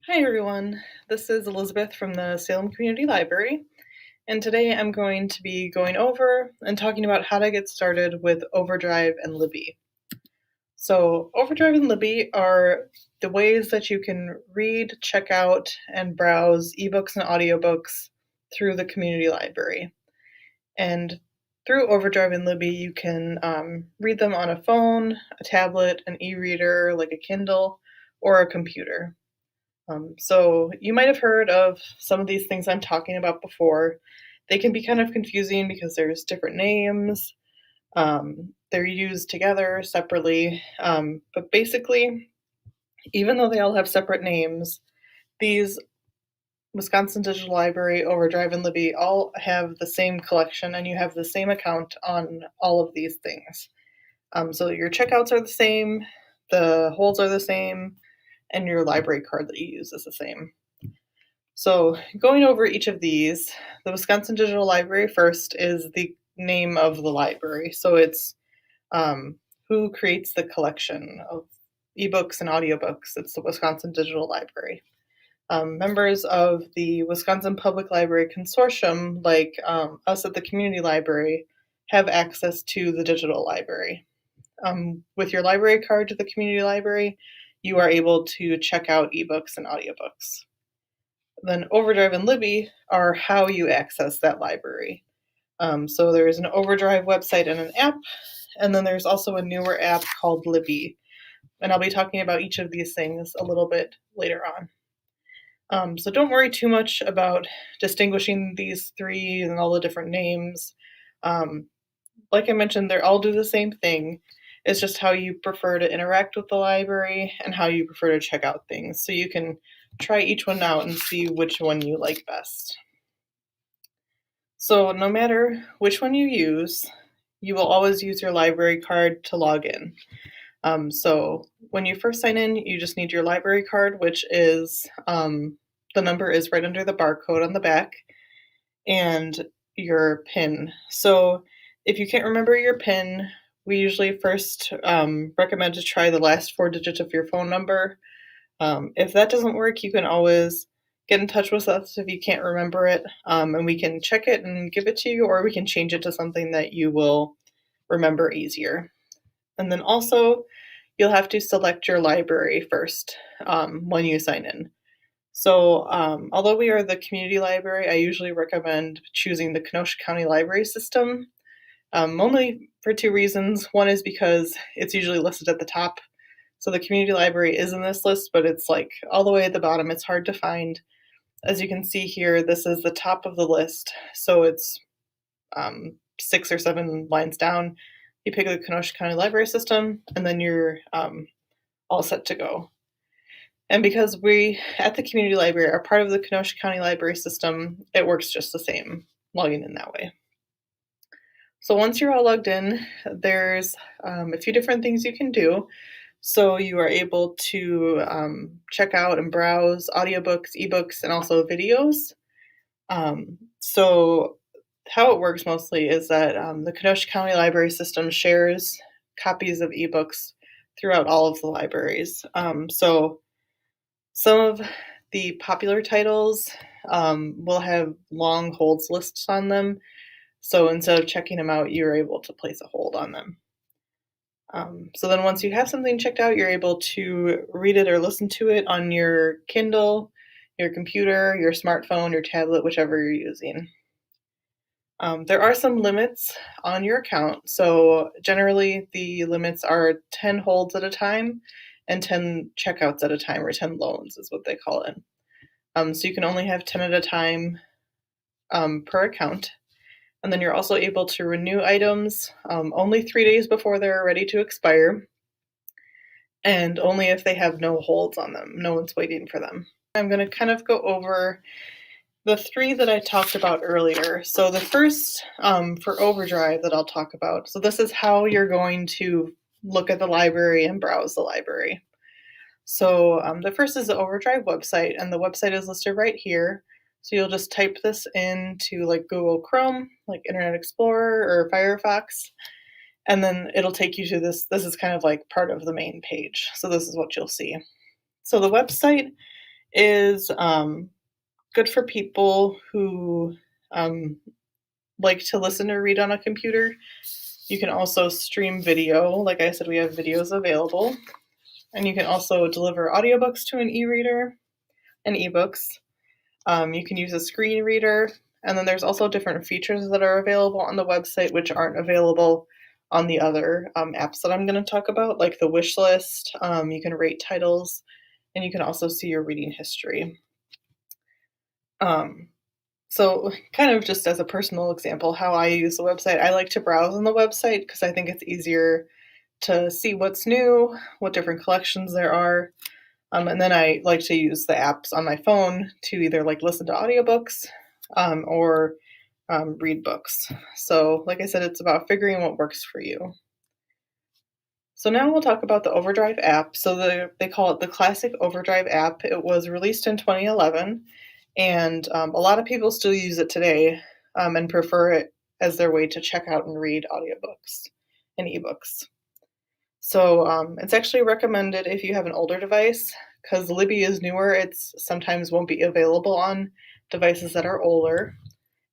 Hi everyone, this is Elizabeth from the Salem Community Library, and today I'm going to be going over and talking about how to get started with OverDrive and Libby. So, OverDrive and Libby are the ways that you can read, check out, and browse ebooks and audiobooks through the community library. And through OverDrive and Libby, you can read them on a phone, a tablet, an e-reader like a Kindle, or a computer. So you might have heard of some of these things I'm talking about before. They can be kind of confusing because there's different names. They're used together separately. But basically, even though they all have separate names, these Wisconsin Digital Library, OverDrive, and Libby all have the same collection, and you have the same account on all of these things. So your checkouts are the same, the holds are the same, and your library card that you use is the same. So, going over each of these, the Wisconsin Digital Library first is the name of the library. So, it's who creates the collection of ebooks and audiobooks. It's the Wisconsin Digital Library. Members of the Wisconsin Public Library Consortium, like us at the community library, have access to the digital library. With your library card to the community library, you are able to check out ebooks and audiobooks. Then OverDrive and Libby are how you access that library. So there's an OverDrive website and an app, and then there's also a newer app called Libby. And I'll be talking about each of these things a little bit later on. So don't worry too much about distinguishing these three and all the different names. Like I mentioned, they all do the same thing. It's just how you prefer to interact with the library and how you prefer to check out things. So you can try each one out and see which one you like best. So no matter which one you use, you will always use your library card to log in. So when you first sign in, you just need your library card, which is the number is right under the barcode on the back, and your PIN. So if you can't remember your PIN, we usually first recommend to try the last 4 digits of your phone number. If that doesn't work, you can always get in touch with us if you can't remember it, and we can check it and give it to you, or we can change it to something that you will remember easier. And then also, you'll have to select your library first when you sign in. So, although we are the community library, I usually recommend choosing the Kenosha County Library System, only for 2 reasons. One is because it's usually listed at the top. So the community library is in this list, but it's like all the way at the bottom. It's hard to find. As you can see here, this is the top of the list. So it's 6 or 7 lines down. You pick the Kenosha County Library System, and then you're all set to go. And because we at the community library are part of the Kenosha County Library System, it works just the same, logging in that way. So once you're all logged in, there's a few different things you can do. So you are able to check out and browse audiobooks, ebooks, and also videos. So how it works mostly is that the Kenosha County Library System shares copies of ebooks throughout all of the libraries. So some of the popular titles will have long holds lists on them. So instead of checking them out, you're able to place a hold on them. So then once you have something checked out, you're able to read it or listen to it on your Kindle, your computer, your smartphone, your tablet, whichever you're using. There are some limits on your account. So generally the limits are 10 holds at a time and 10 checkouts at a time, or 10 loans is what they call it. So you can only have 10 at a time per account. And then you're also able to renew items only 3 days before they're ready to expire, and only if they have no holds on them. No one's waiting for them. I'm going to kind of go over the 3 that I talked about earlier. So the first for OverDrive that I'll talk about. So this is how you're going to look at the library and browse the library. So the first is the OverDrive website, and the website is listed right here. So you'll just type this into like Google Chrome, like Internet Explorer or Firefox, and then it'll take you to this. This is kind of like part of the main page. So this is what you'll see. So the website is good for people who like to listen or read on a computer. You can also stream video. Like I said, we have videos available. And you can also deliver audiobooks to an e-reader and ebooks. You can use a screen reader. And then there's also different features that are available on the website which aren't available on the other apps that I'm going to talk about, like the wish list. You can rate titles, and you can also see your reading history. So kind of just as a personal example, how I use the website, I like to browse on the website because I think it's easier to see what's new, what different collections there are. And then I like to use the apps on my phone to either like listen to audiobooks or read books. So like I said, it's about figuring what works for you. So now we'll talk about the OverDrive app. So they call it the Classic OverDrive app. It was released in 2011, and a lot of people still use it today and prefer it as their way to check out and read audiobooks and ebooks. So it's actually recommended if you have an older device, because Libby is newer. It sometimes won't be available on devices that are older.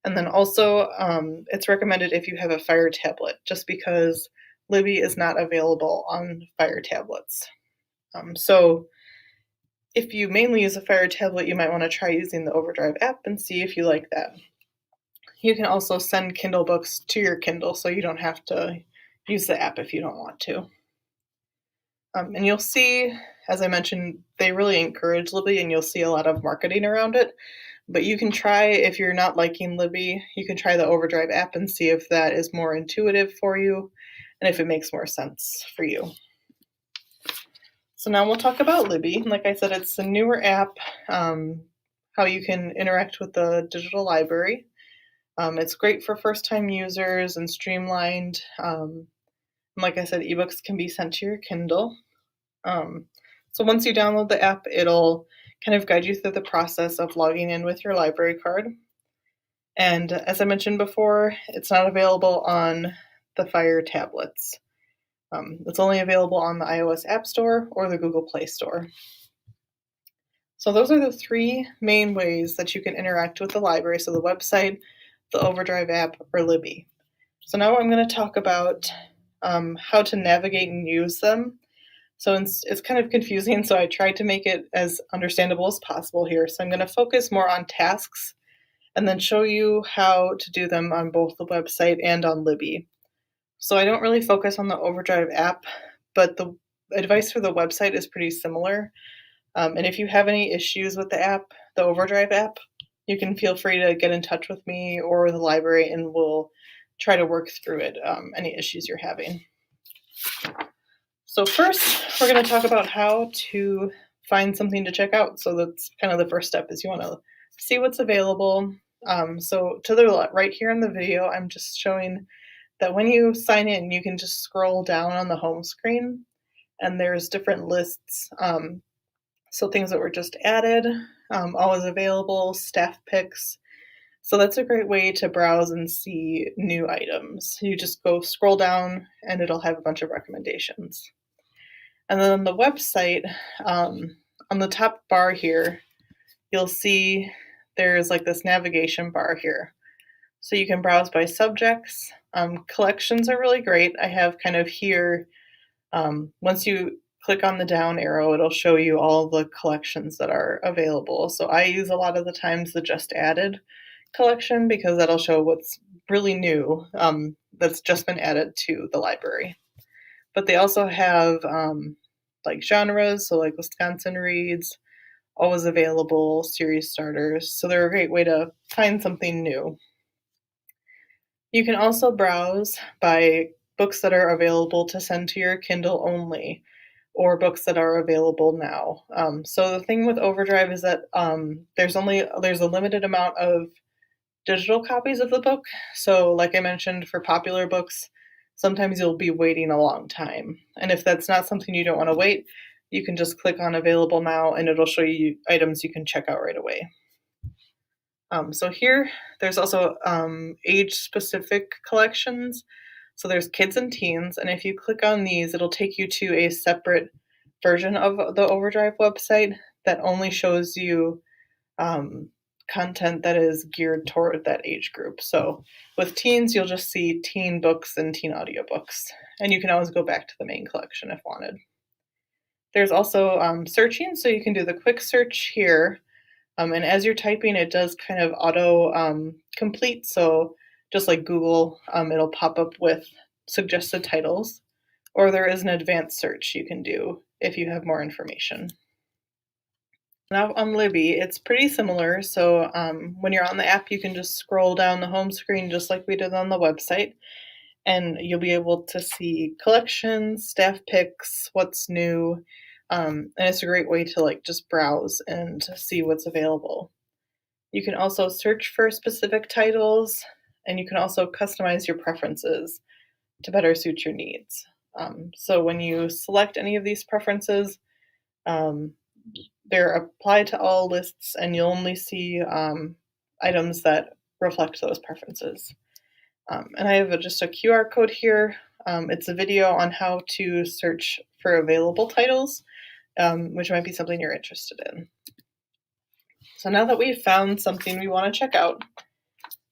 And then also, it's recommended if you have a Fire tablet, just because Libby is not available on Fire tablets. So if you mainly use a Fire tablet, you might want to try using the OverDrive app and see if you like that. You can also send Kindle books to your Kindle, so you don't have to use the app if you don't want to. And you'll see, as I mentioned, they really encourage Libby, and you'll see a lot of marketing around it. But you can try, if you're not liking Libby, you can try the OverDrive app and see if that is more intuitive for you and if it makes more sense for you. So now we'll talk about Libby. Like I said, it's a newer app, how you can interact with the digital library. It's great for first-time users and streamlined. And like I said, ebooks can be sent to your Kindle. So once you download the app, it'll kind of guide you through the process of logging in with your library card. And as I mentioned before, it's not available on the Fire tablets. It's only available on the iOS App Store or the Google Play Store. So those are the three main ways that you can interact with the library, so the website, the OverDrive app, or Libby. So now I'm going to talk about how to navigate and use them. So it's kind of confusing, so I tried to make it as understandable as possible here. So I'm going to focus more on tasks and then show you how to do them on both the website and on Libby. So I don't really focus on the OverDrive app, but the advice for the website is pretty similar. And if you have any issues with the app, the OverDrive app, you can feel free to get in touch with me or the library, and we'll try to work through it, any issues you're having. So first, we're going to talk about how to find something to check out. So that's kind of the first step, is you want to see what's available. So to the right here in the video, I'm just showing that when you sign in, you can just scroll down on the home screen, and there's different lists. So things that were just added, always available, staff picks. So that's a great way to browse and see new items. You just go scroll down and it'll have a bunch of recommendations. And then on the website, on the top bar here, you'll see there's like this navigation bar here. So you can browse by subjects. Collections are really great. I have kind of here, once you click on the down arrow, it'll show you all the collections that are available. So I use a lot of the times the just added collection, because that'll show what's really new, that's just been added to the library. But they also have like genres, so like Wisconsin Reads, always available, series starters. So they're a great way to find something new. You can also browse by books that are available to send to your Kindle only, or books that are available now. So the thing with OverDrive is that there's a limited amount of digital copies of the book. So like I mentioned, for popular books, sometimes you'll be waiting a long time. And if that's not something you don't want to wait, you can just click on available now and it'll show you items you can check out right away. So here, there's also age-specific collections. So there's kids and teens, and if you click on these, it'll take you to a separate version of the OverDrive website that only shows you content that is geared toward that age group. So with teens, you'll just see teen books and teen audiobooks, and you can always go back to the main collection if wanted. There's also searching, so you can do the quick search here, and as you're typing, it does kind of auto complete. So just like Google, it'll pop up with suggested titles, or there is an advanced search you can do if you have more information. Now on Libby, it's pretty similar. So when you're on the app, you can just scroll down the home screen just like we did on the website, and you'll be able to see collections, staff picks, what's new, and it's a great way to like just browse and see what's available. You can also search for specific titles, and you can also customize your preferences to better suit your needs. So when you select any of these preferences, they're applied to all lists, and you'll only see items that reflect those preferences. And I have just a QR code here. It's a video on how to search for available titles, which might be something you're interested in. So now that we've found something we want to check out,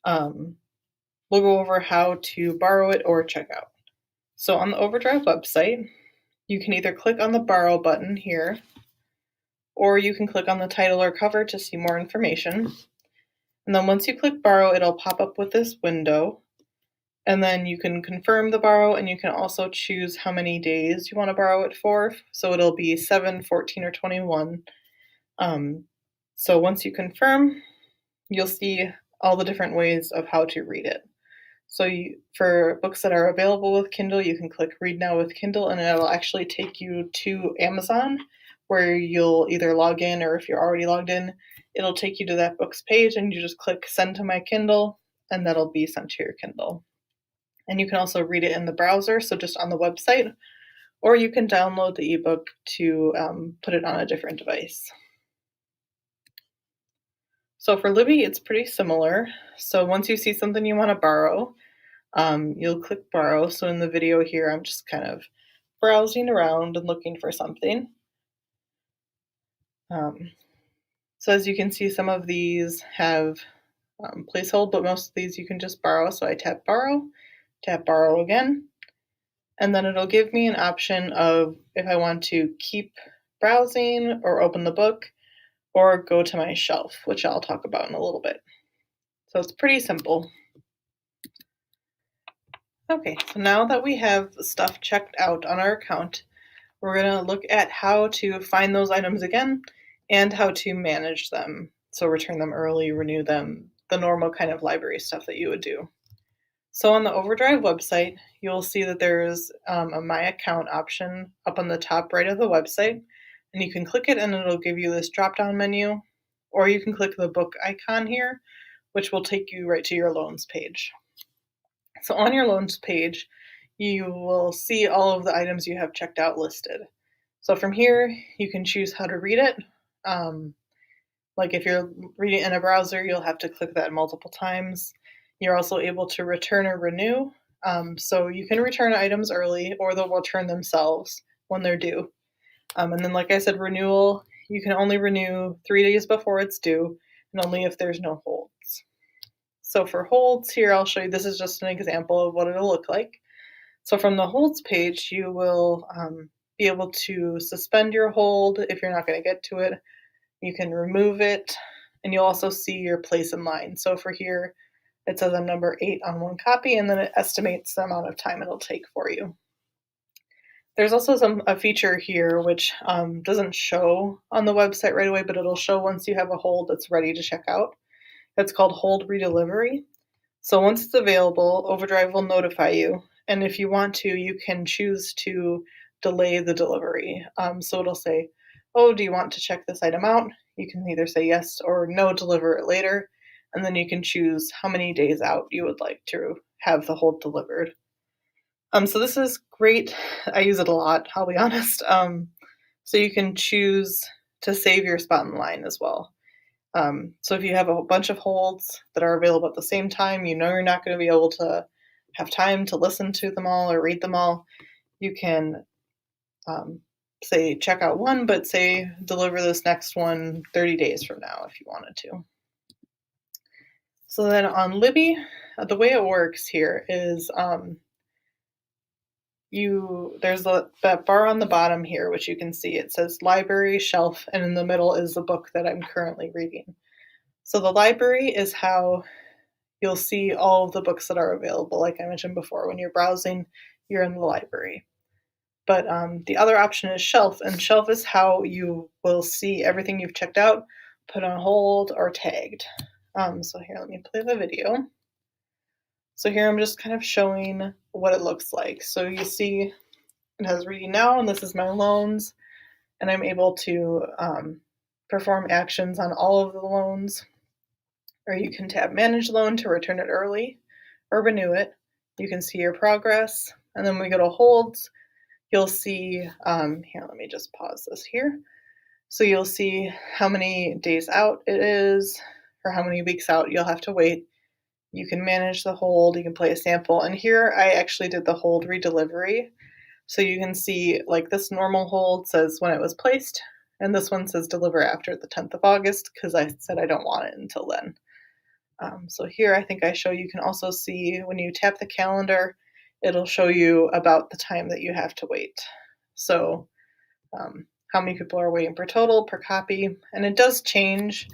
we'll go over how to borrow it or check out. So on the OverDrive website, you can either click on the borrow button here, or you can click on the title or cover to see more information. And then once you click borrow, it'll pop up with this window. And then you can confirm the borrow, and you can also choose how many days you want to borrow it for. So it'll be 7, 14, or 21. So once you confirm, you'll see all the different ways of how to read it. So for books that are available with Kindle, you can click Read Now with Kindle, and it'll actually take you to Amazon, where you'll either log in, or if you're already logged in, it'll take you to that book's page, and you just click Send to My Kindle, and that'll be sent to your Kindle. And you can also read it in the browser, so just on the website, or you can download the ebook to put it on a different device. So for Libby, it's pretty similar. So once you see something you want to borrow, you'll click borrow. So in the video here, I'm just kind of browsing around and looking for something. So as you can see, some of these have placehold, but most of these you can just borrow. So I tap borrow again, and then it'll give me an option of if I want to keep browsing or open the book or go to my shelf, which I'll talk about in a little bit. So it's pretty simple. Okay, so now that we have the stuff checked out on our account, we're going to look at how to find those items again and how to manage them. So return them early, renew them, the normal kind of library stuff that you would do. So on the OverDrive website, you'll see that there's a My Account option up on the top right of the website, and you can click it and it'll give you this drop-down menu, or you can click the book icon here, which will take you right to your loans page. So on your loans page, you will see all of the items you have checked out listed. So from here, you can choose how to read it. Like if you're reading in a browser, you'll have to click that multiple times. You're also able to return or renew. So you can return items early, or they'll return themselves when they're due. And then, like I said, renewal, you can only renew 3 days before it's due, and only if there's no holds. So for holds here, I'll show you, this is just an example of what it'll look like. So from the holds page, you will be able to suspend your hold if you're not going to get to it. You can remove it, and you'll also see your place in line. So for here, it says I'm number 8 on one copy, and then it estimates the amount of time it'll take for you. There's also a feature here which doesn't show on the website right away, but it'll show once you have a hold that's ready to check out. It's called Hold Redelivery. So once it's available, OverDrive will notify you, and if you want to, you can choose to delay the delivery. So it'll say, oh, do you want to check this item out? You can either say yes or no, deliver it later, and then you can choose how many days out you would like to have the hold delivered. So this is great. I use it a lot, I'll be honest. So you can choose to save your spot in line as well. So if you have a bunch of holds that are available at the same time, you know you're not going to be able to have time to listen to them all or read them all, you can say check out one, but say deliver this next one 30 days from now if you wanted to. So then on Libby, the way it works here is there's that bar on the bottom here, which you can see. It says library, shelf, and in the middle is the book that I'm currently reading. So the library is how you'll see all of the books that are available. Like I mentioned before, when you're browsing, you're in the library. But the other option is shelf, and shelf is how you will see everything you've checked out, put on hold, or tagged. So here, let me play the video. So here I'm just kind of showing what it looks like. So you see it has reading now, and this is my loans, and I'm able to perform actions on all of the loans. Or you can tap manage loan to return it early or renew it. You can see your progress, and then when we go to holds, you'll see, here, let me just pause this here. So you'll see how many days out it is, or how many weeks out you'll have to wait. You can manage the hold, you can play a sample, and here I actually did the hold redelivery. So you can see, like, this normal hold says when it was placed, and this one says deliver after the 10th of August, because I said I don't want it until then. So here I think I show you can also see when you tap the calendar, it'll show you about the time that you have to wait. So how many people are waiting per total, per copy, and it does change,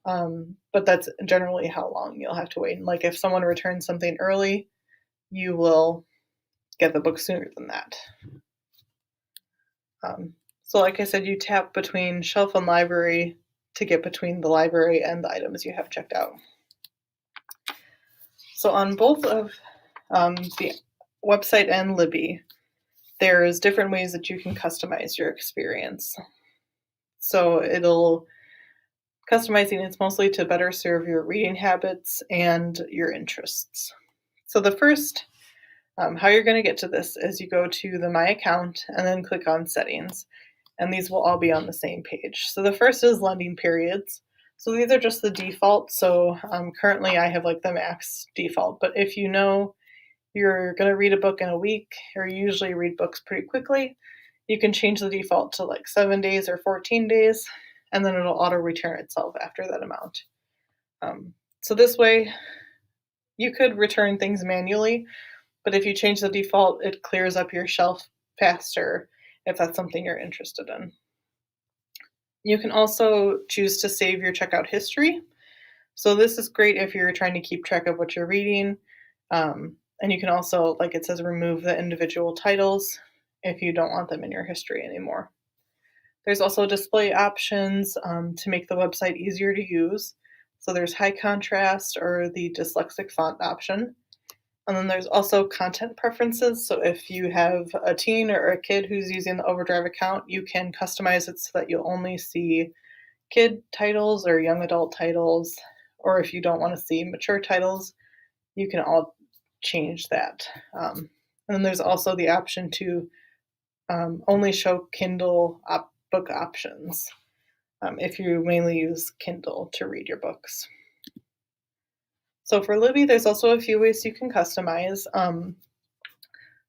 but that's generally how long you'll have to wait. And like if someone returns something early, you will get the book sooner than that. So like I said, you tap between shelf and library to get between the library and the items you have checked out. So on both of the website and Libby, there's different ways that you can customize your experience. So customizing it's mostly to better serve your reading habits and your interests. So the first, how you're going to get to this is you go to the My Account and then click on Settings, and these will all be on the same page. So the first is lending periods. So these are just the default. So currently I have like the max default, but if you know you're going to read a book in a week, or you usually read books pretty quickly, you can change the default to like 7 days or 14 days, and then it'll auto return itself after that amount. So this way you could return things manually, but if you change the default, it clears up your shelf faster if that's something you're interested in. You can also choose to save your checkout history. So this is great if you're trying to keep track of what you're reading. And you can also, like it says, remove the individual titles if you don't want them in your history anymore. There's also display options to make the website easier to use. So there's high contrast or the dyslexic font option. And then there's also content preferences. So if you have a teen or a kid who's using the OverDrive account, you can customize it so that you'll only see kid titles or young adult titles. Or if you don't want to see mature titles, you can all change that. And then there's also the option to only show Kindle book options if you mainly use Kindle to read your books. So for Libby, there's also a few ways you can customize.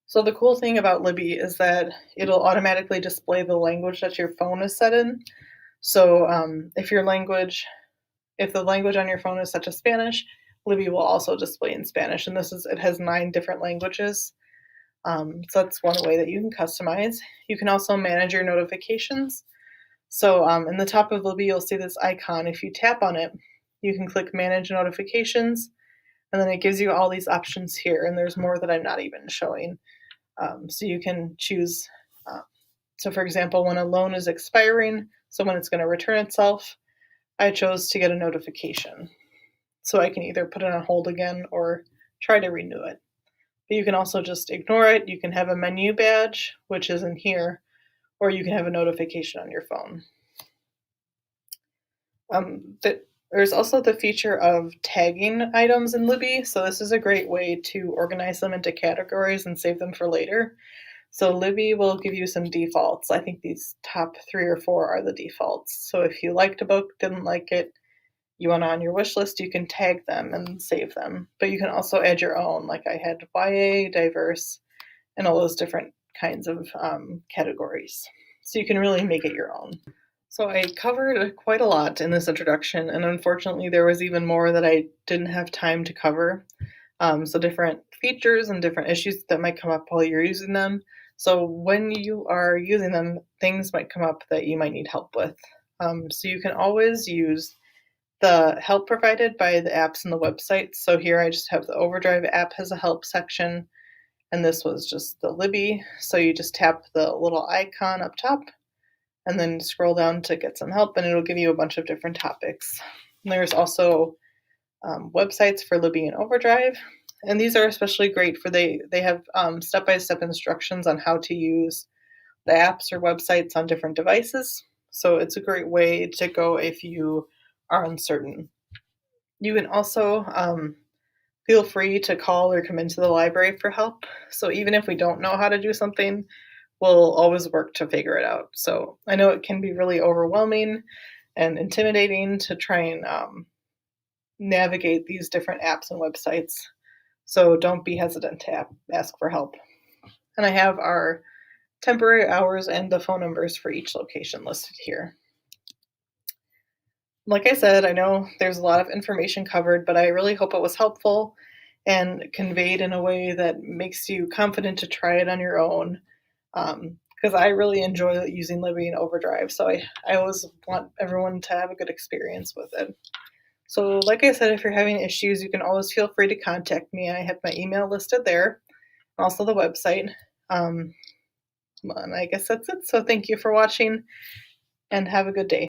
So the cool thing about Libby is that it'll automatically display the language that your phone is set in. So if the language on your phone is set to Spanish, Libby will also display in Spanish, and it has 9 different languages. So that's one way that you can customize. You can also manage your notifications. So in the top of Libby, you'll see this icon. If you tap on it, you can click Manage Notifications, and then it gives you all these options here, and there's more that I'm not even showing. So you can choose, so for example, when a loan is expiring, so when it's going to return itself, I chose to get a notification. So I can either put it on hold again or try to renew it. But you can also just ignore it. You can have a menu badge, which is in here, or you can have a notification on your phone. There's also the feature of tagging items in Libby. So this is a great way to organize them into categories and save them for later. So Libby will give you some defaults. I think these top 3 or 4 are the defaults. So if you liked a book, didn't like it, you want it on your wish list, you can tag them and save them. But you can also add your own, like I had YA, diverse, and all those different kinds of categories. so you can really make it your own. So I covered quite a lot in this introduction, and unfortunately there was even more that I didn't have time to cover. So different features and different issues that might come up while you're using them. So when you are using them, things might come up that you might need help with. So you can always use the help provided by the apps and the websites. So here I just have the OverDrive app has a help section, and this was just the Libby. So you just tap the little icon up top and then scroll down to get some help, and it'll give you a bunch of different topics. And there's also websites for Libby and OverDrive, and these are especially great for they have step-by-step instructions on how to use the apps or websites on different devices. So it's a great way to go if you are uncertain. You can also feel free to call or come into the library for help. So even if we don't know how to do something, we'll always work to figure it out. So I know it can be really overwhelming and intimidating to try and navigate these different apps and websites. So don't be hesitant to ask for help. And I have our temporary hours and the phone numbers for each location listed here. Like I said, I know there's a lot of information covered, but I really hope it was helpful and conveyed in a way that makes you confident to try it on your own. Because I really enjoy using Libby and OverDrive, so I always want everyone to have a good experience with it. So like I said, if you're having issues, you can always feel free to contact me. I have my email listed there, also the website. And I guess that's it. So thank you for watching, and have a good day.